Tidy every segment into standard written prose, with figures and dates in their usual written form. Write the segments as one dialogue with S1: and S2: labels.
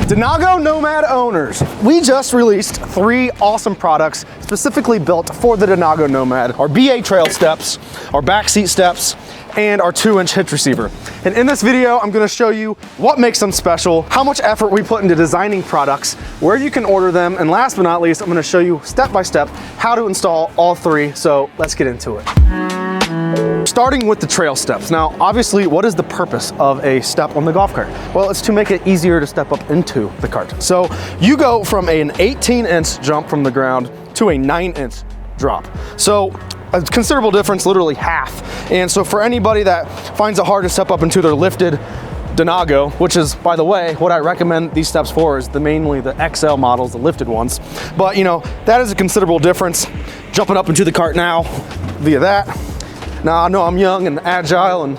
S1: Denago Nomad owners, we just released 3 awesome products specifically built for the Denago Nomad. Our BA Trailsteps, our Backseat Steps, and our 2-inch hitch receiver. And in this video, I'm gonna show you what makes them special, how much effort we put into designing products, where you can order them, and last but not least, I'm gonna show you step by step how to install all 3. So let's get into it. Starting with the Trailsteps. Now, obviously, what is the purpose of a step on the golf cart? Well, it's to make it easier to step up into the cart. So you go from an 18-inch jump from the ground to a 9-inch drop. So a considerable difference, literally half. And so for anybody that finds it hard to step up into their lifted Denago, which is, by the way, what I recommend these steps for is mainly the XL models, the lifted ones. But you know, that is a considerable difference. Jumping up into the cart now via that. Now I know I'm young and agile and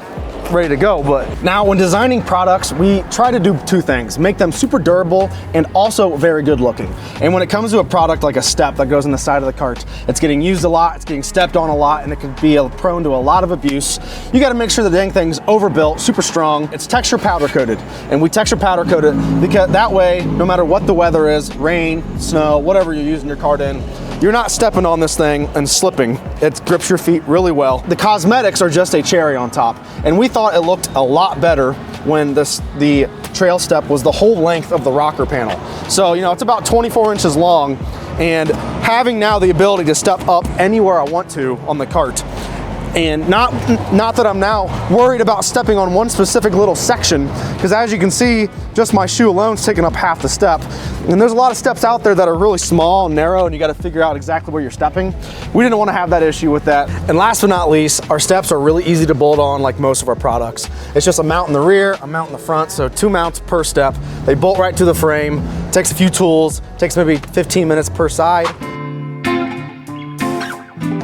S1: ready to go, but now when designing products, we try to do 2 things: make them super durable and also very good looking. And when it comes to a product like a step that goes in the side of the cart, it's getting used a lot, it's getting stepped on a lot, and it can be prone to a lot of abuse. You gotta make sure the dang thing's overbuilt, super strong. It's texture powder coated, and we texture powder coat it because that way, no matter what the weather is, rain, snow, whatever you're using your cart in, you're not stepping on this thing and slipping. It grips your feet really well. The cosmetics are just a cherry on top, and we thought it looked a lot better when the Trailstep was the whole length of the rocker panel. So, you know, it's about 24 inches long, and having now the ability to step up anywhere I want to on the cart, and not that I'm now worried about stepping on one specific little section, because as you can see, just my shoe alone is taking up half the step. And there's a lot of steps out there that are really small and narrow, and you got to figure out exactly where you're stepping. We didn't want to have that issue with that. And last but not least, our steps are really easy to bolt on like most of our products. It's just a mount in the rear, a mount in the front, so 2 mounts per step. They bolt right to the frame. Takes a few tools, takes maybe 15 minutes per side.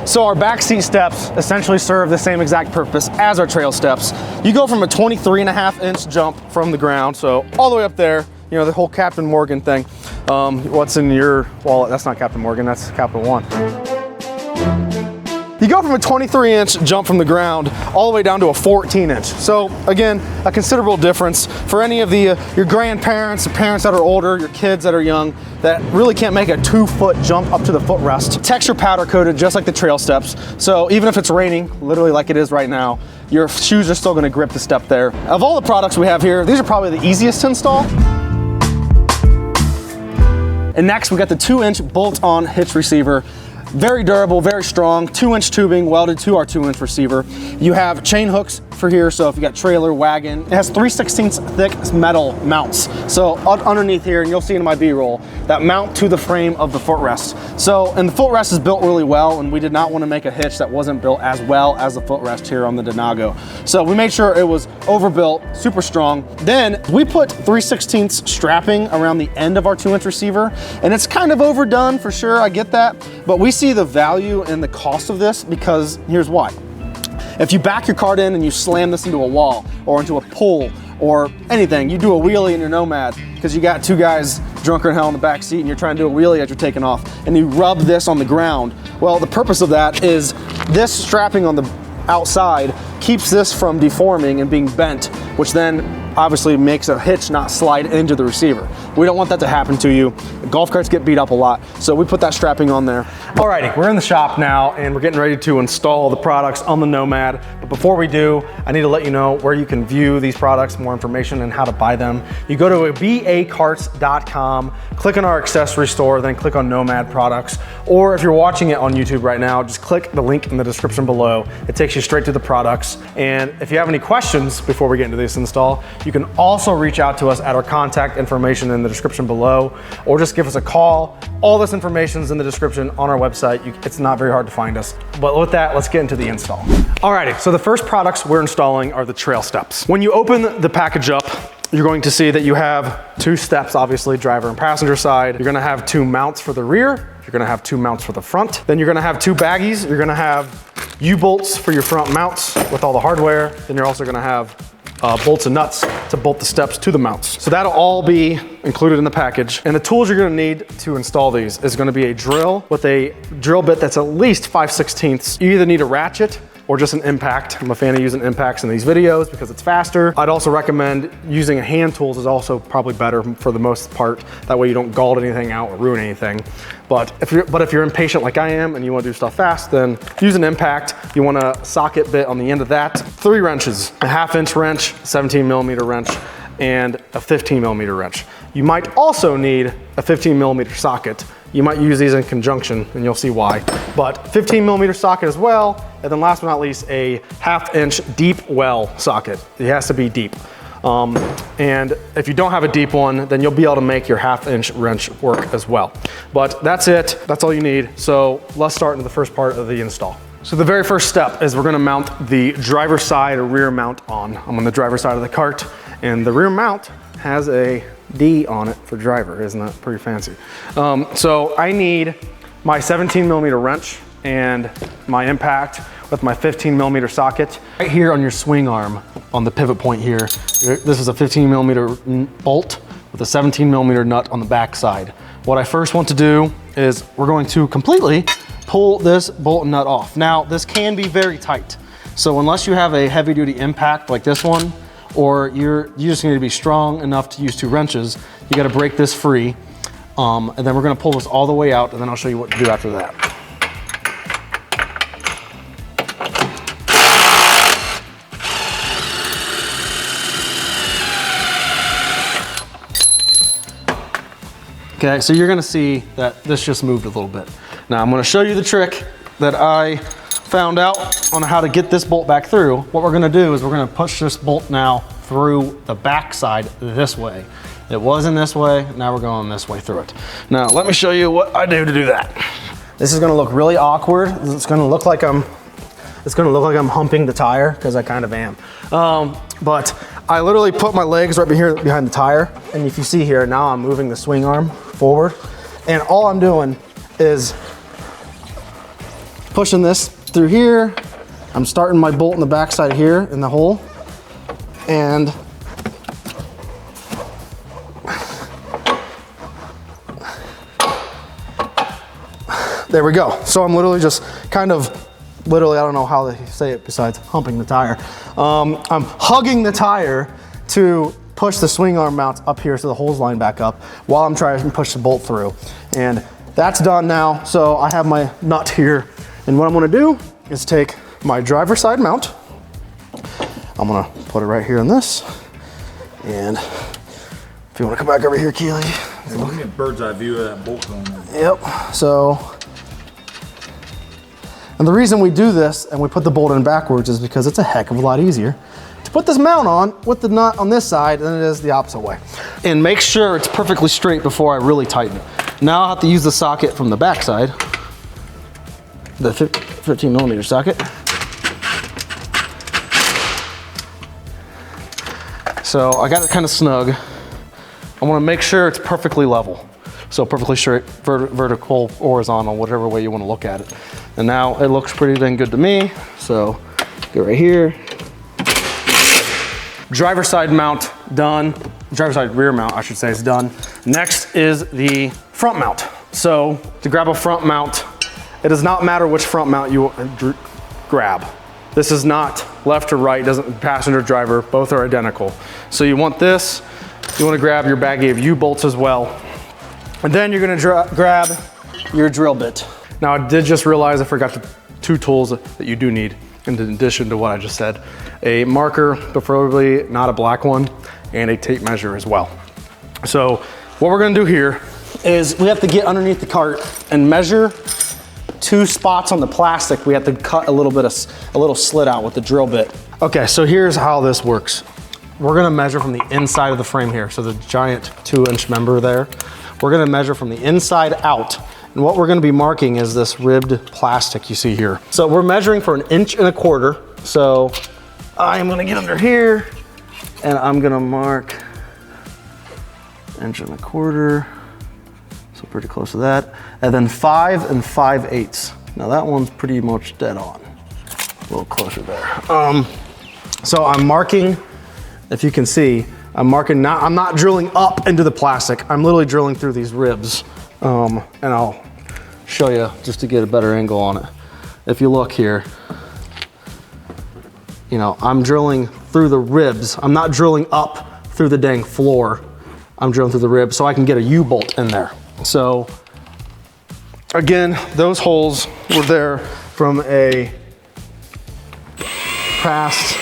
S1: So our backseat steps essentially serve the same exact purpose as our Trailsteps. You go from a 23.5-inch jump from the ground, so all the way up there, you know, the whole Captain Morgan thing. What's in your wallet? That's not Captain Morgan, that's Capital One. You go from a 23-inch jump from the ground all the way down to a 14-inch. So again, a considerable difference for any of your grandparents, the parents that are older, your kids that are young, that really can't make a 2-foot jump up to the footrest. Texture powder coated just like the Trailsteps. So even if it's raining, literally like it is right now, your shoes are still gonna grip the step there. Of all the products we have here, these are probably the easiest to install. And next we got the 2-inch bolt-on hitch receiver. Very durable, very strong, 2-inch tubing welded to our 2-inch receiver. You have chain hooks for here, so if you got trailer, wagon. It has 3/16 thick metal mounts. So underneath here, and you'll see in my B-roll, that mount to the frame of the footrest. So, and the footrest is built really well, and we did not want to make a hitch that wasn't built as well as the footrest here on the Denago. So we made sure it was overbuilt, super strong. Then we put 3/16 strapping around the end of our 2-inch receiver, and it's kind of overdone for sure, I get that, but we see the value and the cost of this because here's why. If you back your cart in and you slam this into a wall or into a pole or anything, you do a wheelie in your Nomad because you got 2 guys drunker than hell in the back seat and you're trying to do a wheelie as you're taking off, and you rub this on the ground. Well, the purpose of that is this strapping on the outside keeps this from deforming and being bent, which then obviously makes a hitch not slide into the receiver. We don't want that to happen to you. Golf carts get beat up a lot, so we put that strapping on there. Alrighty, we're in the shop now and we're getting ready to install the products on the Nomad. But before we do, I need to let you know where you can view these products, more information and how to buy them. You go to bacarts.com, click on our accessory store, then click on Nomad products. Or if you're watching it on YouTube right now, just click the link in the description below. It takes you straight to the products. And if you have any questions before we get into this install, you can also reach out to us at our contact information in the description below, or just give us a call. All this information is in the description on our website. It's not very hard to find us. But with that, let's get into the install. Alrighty, so the first products we're installing are the Trailsteps. When you open the package up, you're going to see that you have 2 steps, obviously, driver and passenger side. You're gonna have 2 mounts for the rear. You're gonna have 2 mounts for the front. Then you're gonna have 2 baggies. You're gonna have U-bolts for your front mounts with all the hardware. Then you're also gonna have bolts and nuts to bolt the steps to the mounts. So that'll all be included in the package. And the tools you're gonna need to install these is gonna be a drill with a drill bit that's at least 5/16. You either need a ratchet or just an impact. I'm a fan of using impacts in these videos because it's faster. I'd also recommend using a hand tools is also probably better for the most part. That way you don't gall anything out or ruin anything. But if you're impatient like I am and you want to do stuff fast, then use an impact. You want a socket bit on the end of that. 3 wrenches, a 1/2 inch wrench, 17 millimeter wrench, and a 15 millimeter wrench. You might also need a 15 millimeter socket. You might use these in conjunction and you'll see why. But 15 millimeter socket as well. And then last but not least, a 1/2 inch deep well socket. It has to be deep. And if you don't have a deep one, then you'll be able to make your 1/2 inch wrench work as well. But that's it, that's all you need. So let's start into the first part of the install. So the very first step is we're gonna mount the driver's side or rear mount on. I'm on the driver's side of the cart, and the rear mount has a D on it for driver. Isn't that pretty fancy? So I need my 17 millimeter wrench and my impact with my 15 millimeter socket. Right here on your swing arm, on the pivot point here, this is a 15 millimeter bolt with a 17 millimeter nut on the back side. What I first want to do is we're going to completely pull this bolt and nut off. Now, this can be very tight. So unless you have a heavy duty impact like this one, or you just need to be strong enough to use 2 wrenches, you gotta break this free. And then we're gonna pull this all the way out, and then I'll show you what to do after that. Okay, so you're gonna see that this just moved a little bit. Now I'm gonna show you the trick that I found out on how to get this bolt back through. What we're gonna do is we're gonna push this bolt now through the back side this way. It wasn't this way, now we're going this way through it. Now let me show you what I do to do that. This is gonna look really awkward. It's gonna look like I'm humping the tire, because I kind of am. But I literally put my legs right here behind the tire, and if you see here, now I'm moving the swing arm forward, and all I'm doing is pushing this through here. I'm starting my bolt in the backside here in the hole, and there we go. So I'm literally just kind of, I don't know how they say it besides humping the tire. I'm hugging the tire to push the swing arm mounts up here so the holes line back up while I'm trying to push the bolt through. And that's done now. So I have my nut here. And what I'm gonna do is take my driver's side mount. I'm gonna put it right here on this. And if you wanna come back over here, Keely.
S2: Yeah, look at bird's eye view of that bolt on there.
S1: Yep, so. And the reason we do this and we put the bolt in backwards is because it's a heck of a lot easier to put this mount on with the nut on this side than it is the opposite way. And make sure it's perfectly straight before I really tighten it. Now I'll have to use the socket from the back side, the 15 millimeter socket. So I got it kind of snug. I want to make sure it's perfectly level. So perfectly straight, vertical, horizontal, whatever way you want to look at it. And now it looks pretty dang good to me. So go right here. Driver side mount done. Driver side rear mount, I should say, is done. Next is the front mount. So to grab a front mount, it does not matter which front mount you grab. This is not left or right, doesn't passenger driver, both are identical. So you want this, you want to grab your baggie of U-bolts as well. And then you're going to grab your drill bit. Now I did just realize I forgot the 2 tools that you do need in addition to what I just said. A marker, preferably not a black one, and a tape measure as well. So what we're going to do here is we have to get underneath the cart and measure 2 spots on the plastic. We have to cut a little slit out with the drill bit. Okay, so here's how this works. We're gonna measure from the inside of the frame here. So the giant 2-inch member there. We're gonna measure from the inside out. And what we're gonna be marking is this ribbed plastic you see here. So we're measuring for 1.25 inches. So I'm gonna get under here and I'm gonna mark 1.25 inches. So pretty close to that. And then 5 5/8. Now that one's pretty much dead on. A little closer there. So I'm marking, if you can see, I'm marking, I'm not drilling up into the plastic. I'm literally drilling through these ribs. And I'll show you just to get a better angle on it. If you look here, you know, I'm drilling through the ribs. I'm not drilling up through the dang floor. I'm drilling through the ribs so I can get a U-bolt in there. So again, those holes were there from a past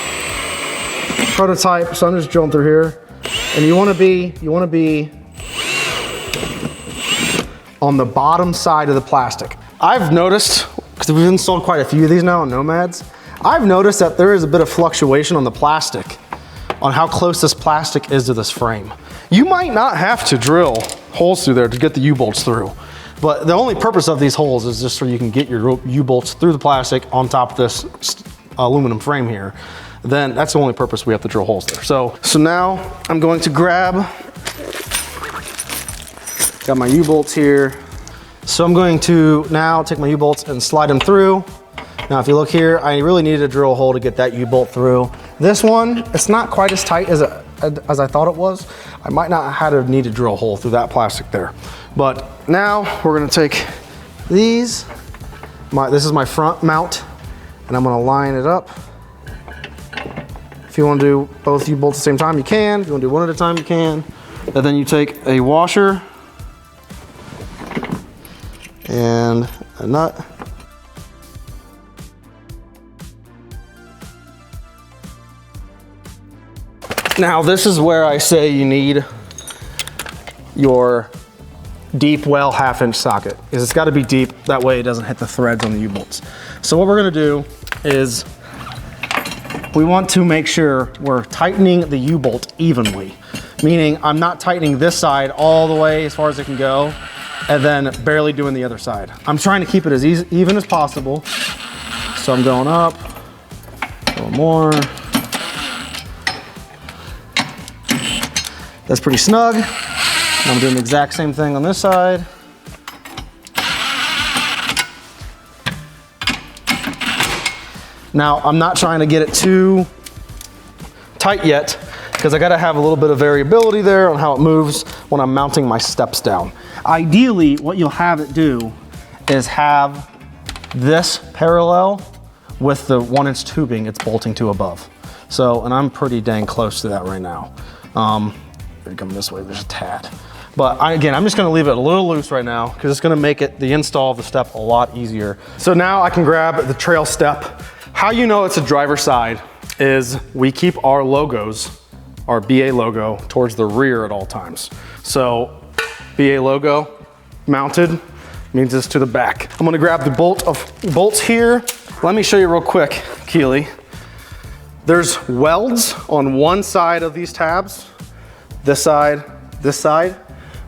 S1: prototype. So I'm just drilling through here. And you wanna be on the bottom side of the plastic. I've noticed, because we've installed quite a few of these now on Nomads, I've noticed that there is a bit of fluctuation on the plastic, on how close this plastic is to this frame. You might not have to drill holes through there to get the U-bolts through, but the only purpose of these holes is just so you can get your U-bolts through the plastic on top of this aluminum frame here. Then that's the only purpose we have to drill holes there. So now I'm going to grab, got my U-bolts here. So I'm going to now take my U-bolts and slide them through. Now, if you look here, I really needed to drill a hole to get that U-bolt through. This one, it's not quite as tight as I thought it was. I might not have to need to drill a hole through that plastic there. But now we're gonna take these. This is my front mount, and I'm gonna line it up. If you wanna do both U-bolts at the same time, you can. If you wanna do one at a time, you can. And then you take a washer and a nut. Now this is where I say you need your deep well 1/2 inch socket, because it's got to be deep, that way it doesn't hit the threads on the U-bolts. So what we're going to do is we want to make sure we're tightening the U-bolt evenly, meaning I'm not tightening this side all the way as far as it can go and then barely doing the other side. I'm trying to keep it as even as possible. So I'm going up a little more. That's pretty snug. I'm doing the exact same thing on this side. Now, I'm not trying to get it too tight yet, because I gotta have a little bit of variability there on how it moves when I'm mounting my steps down. Ideally, what you'll have it do is have this parallel with the 1-inch tubing it's bolting to above. So, and I'm pretty dang close to that right now. Come this way, there's a tad. But again, I'm just gonna leave it a little loose right now because it's gonna make the install of the step a lot easier. So now I can grab the Trailstep. How you know it's a driver's side is we keep our logos, our BA logo, towards the rear at all times. So BA logo mounted means it's to the back. I'm gonna grab the bolts here. Let me show you real quick, Keely. There's welds on one side of these tabs. This side, this side.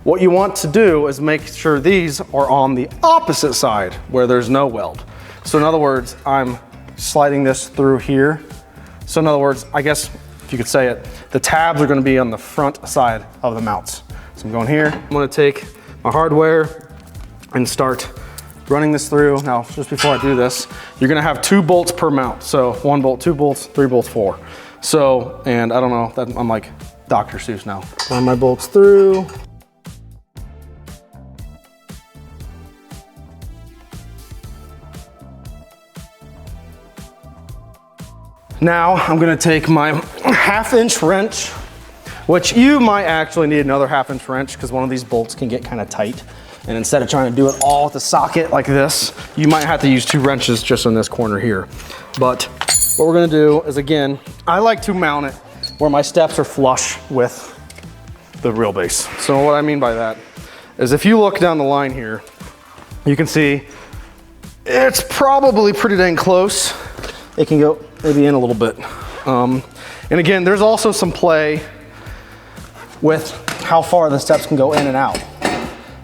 S1: What you want to do is make sure these are on the opposite side where there's no weld. So in other words, I'm sliding this through here. So in other words, I guess if you could say it, the tabs are gonna be on the front side of the mounts. So I'm going here, I'm gonna take my hardware and start running this through. Now, just before I do this, you're gonna have 2 bolts per mount. So 1 bolt, 2 bolts, 3 bolts, 4. So, and I don't know, I'm like Dr. Seuss now. Run my bolts through. Now I'm gonna take my 1/2 inch wrench, which you might actually need another 1/2 inch wrench because one of these bolts can get kind of tight. And instead of trying to do it all at the socket like this, you might have to use 2 wrenches just in this corner here. But what we're gonna do is, again, I like to mount it where my steps are flush with the wheelbase. So what I mean by that is if you look down the line here, you can see it's probably pretty dang close. It can go maybe in a little bit. And again, there's also some play with how far the steps can go in and out.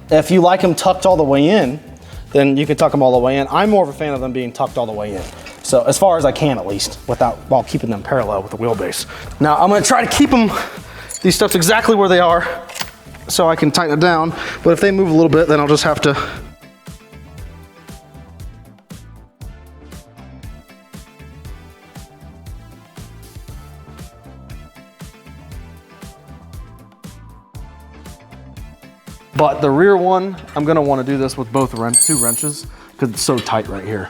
S1: If you like them tucked all the way in, then you can tuck them all the way in. I'm more of a fan of them being tucked all the way in. So as far as I can, at least, while keeping them parallel with the wheelbase. Now I'm gonna try to keep these steps exactly where they are so I can tighten it down. But if they move a little bit, then I'll just have to But the rear one, I'm gonna wanna do this with both 2 wrenches because it's so tight right here.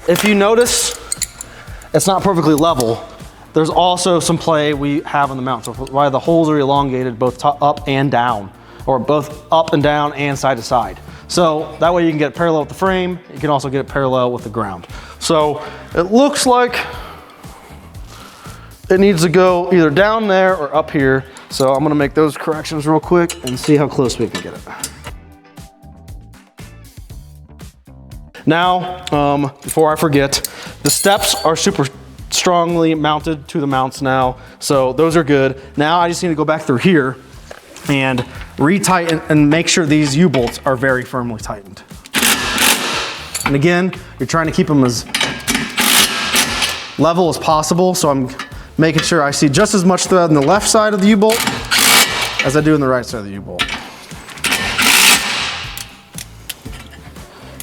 S1: If you notice, it's not perfectly level. There's also some play we have on the mount. So why the holes are elongated both up and down, or both up and down and side to side. So that way you can get it parallel with the frame. You can also get it parallel with the ground. So it looks like it needs to go either down there or up here. So I'm gonna make those corrections real quick and see how close we can get it. Now, before I forget, the steps are super strongly mounted to the mounts now. So those are good. Now I just need to go back through here and retighten and make sure these U-bolts are very firmly tightened. And again, you're trying to keep them as level as possible. So I'm making sure I see just as much thread on the left side of the U-bolt as I do on the right side of the U-bolt.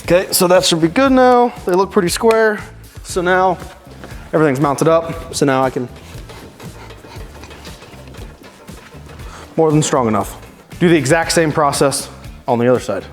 S1: Okay, so that should be good now. They look pretty square. So now everything's mounted up. So now I can, more than strong enough. Do the exact same process on the other side.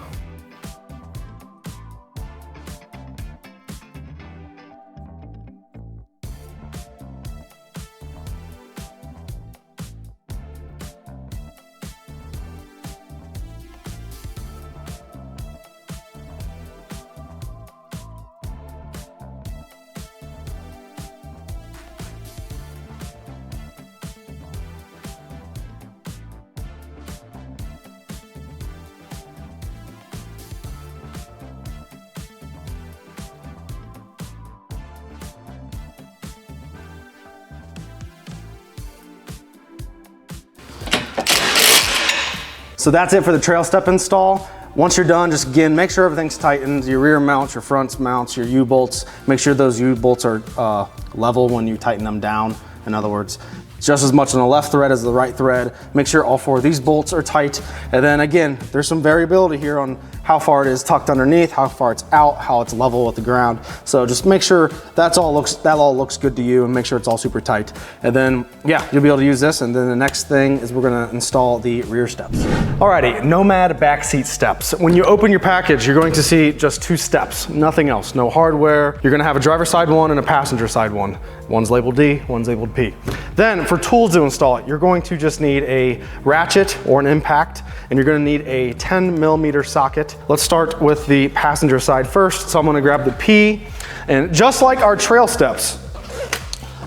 S1: So that's it for the Trailstep install. Once you're done, just again, make sure everything's tightened, your rear mounts, your front mounts, your U-bolts. Make sure those U-bolts are level when you tighten them down. In other words, just as much on the left thread as the right thread. Make sure all four of these bolts are tight. And then again, there's some variability here on how far it is tucked underneath, how far it's out, how it's level with the ground. So just make sure that all looks good to you, and make sure it's all super tight. And then, yeah, you'll be able to use this. And then the next thing is we're gonna install the rear steps. Alrighty, Nomad backseat steps. When you open your package, you're going to see just 2 steps, nothing else, no hardware. You're gonna have a driver's side one and a passenger side one. One's labeled D, one's labeled P. Then for tools to install it, you're going to just need a ratchet or an impact, and you're gonna need a 10mm socket. Let's start with the passenger side first. So I'm gonna grab the P, and just like our Trailsteps,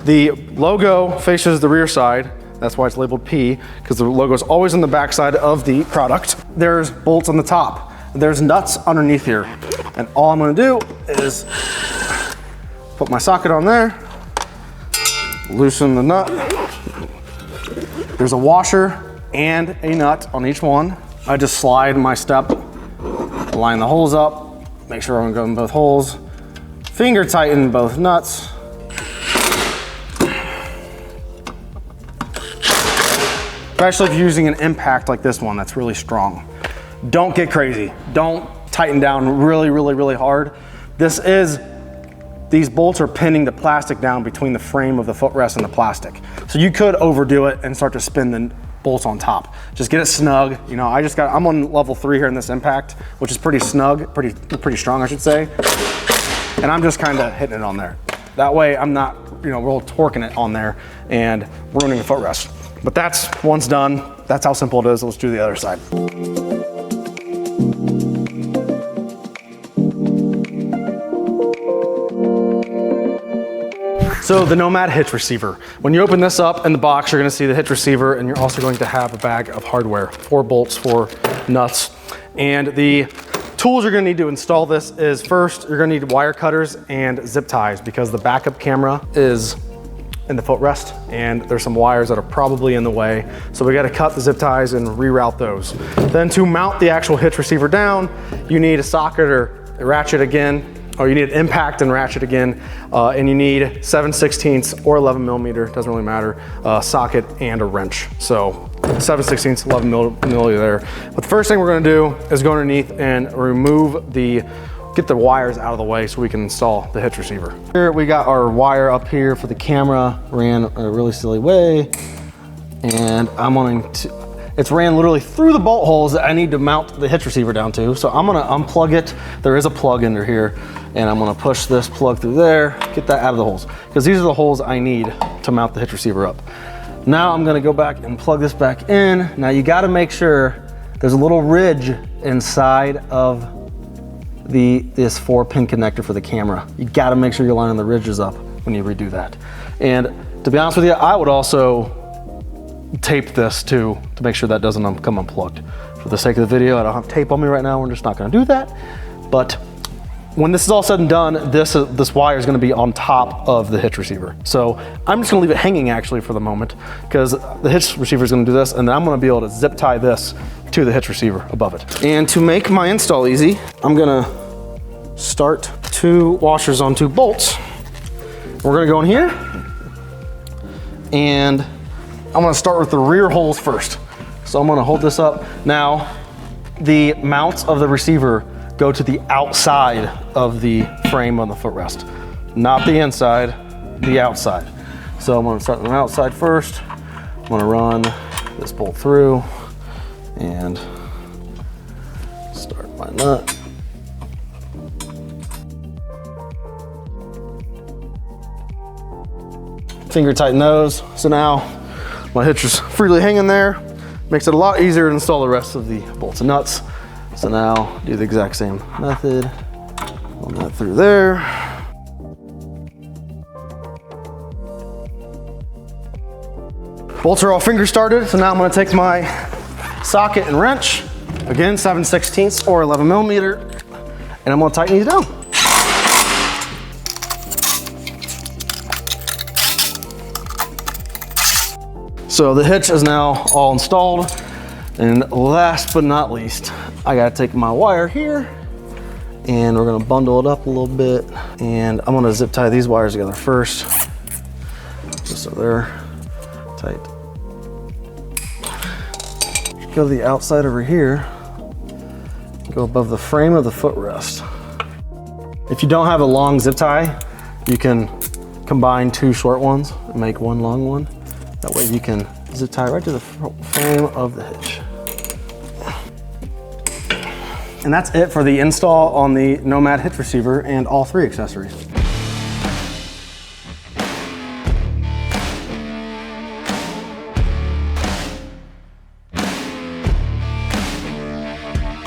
S1: the logo faces the rear side. That's why it's labeled P, because the logo is always on the back side of the product. There's bolts on the top. There's nuts underneath here. And all I'm gonna do is put my socket on there, loosen the nut. There's a washer and a nut on each one. I just slide my step, line the holes up, make sure I'm going in both holes, finger tighten both nuts. Especially if you're using an impact like this one that's really strong. Don't get crazy. Don't tighten down really hard. These bolts are pinning the plastic down between the frame of the footrest and the plastic. So you could overdo it and start to spin the bolts on top. Just get it snug. You know, I'm on level 3 here in this impact, which is pretty snug, pretty strong, I should say. And I'm just kind of hitting it on there. That way I'm not, real torquing it on there and ruining the footrest. But that's, once done, that's how simple it is. Let's do the other side. So the Nomad hitch receiver. When you open this up in the box, you're gonna see the hitch receiver, and you're also going to have a bag of hardware, 4 bolts, 4 nuts. And the tools you're gonna need to install this is, first, you're gonna need wire cutters and zip ties, because the backup camera is in the footrest, and there's some wires that are probably in the way. So we gotta cut the zip ties and reroute those. Then to mount the actual hitch receiver down, you need a socket or a ratchet again, or you need an impact and ratchet again, and you need 7/16 or 11mm, doesn't really matter, socket and a wrench. So 7/16, 11mm there. But the first thing we're gonna do is go underneath and get the wires out of the way so we can install the hitch receiver. Here we got our wire up here for the camera, ran a really silly way, and it's ran literally through the bolt holes that I need to mount the hitch receiver down to. So I'm gonna unplug it. There is a plug under here, And I'm gonna push this plug through there, get that out of the holes, because these are the holes I need to mount the hitch receiver up. Now I'm gonna go back and plug this back in. Now you gotta make sure there's a little ridge inside of this 4-pin connector for the camera. You gotta make sure you're lining the ridges up when you redo that. And to be honest with you, I would also tape this too to make sure that doesn't come unplugged. For the sake of the video, I don't have tape on me right now. We're just not gonna do that. But when this is all said and done, this wire is gonna be on top of the hitch receiver. So I'm just gonna leave it hanging actually for the moment, because the hitch receiver is gonna do this, and then I'm gonna be able to zip tie this to the hitch receiver above it. And to make my install easy, I'm gonna start 2 washers on 2 bolts. We're gonna go in here, and I'm gonna start with the rear holes first. So I'm gonna hold this up. Now, the mounts of the receiver go to the outside of the frame on the footrest, not the inside, the outside. So I'm gonna start on the outside first. I'm gonna run this bolt through and start my nut. Finger tighten those. So now my hitch is freely hanging there. Makes it a lot easier to install the rest of the bolts and nuts. So now do the exact same method. Run that through there. Bolts are all finger started. So now I'm gonna take my socket and wrench, again 7/16 or 11mm, and I'm gonna tighten these down. So the hitch is now all installed. And last but not least, I gotta take my wire here and we're gonna bundle it up a little bit. And I'm gonna zip tie these wires together first, just so they're tight. Go to the outside over here, go above the frame of the footrest. If you don't have a long zip tie, you can combine 2 short ones and make 1 long one. That way you can zip tie right to the frame of the hitch. And that's it for the install on the Nomad hitch receiver and all 3 accessories.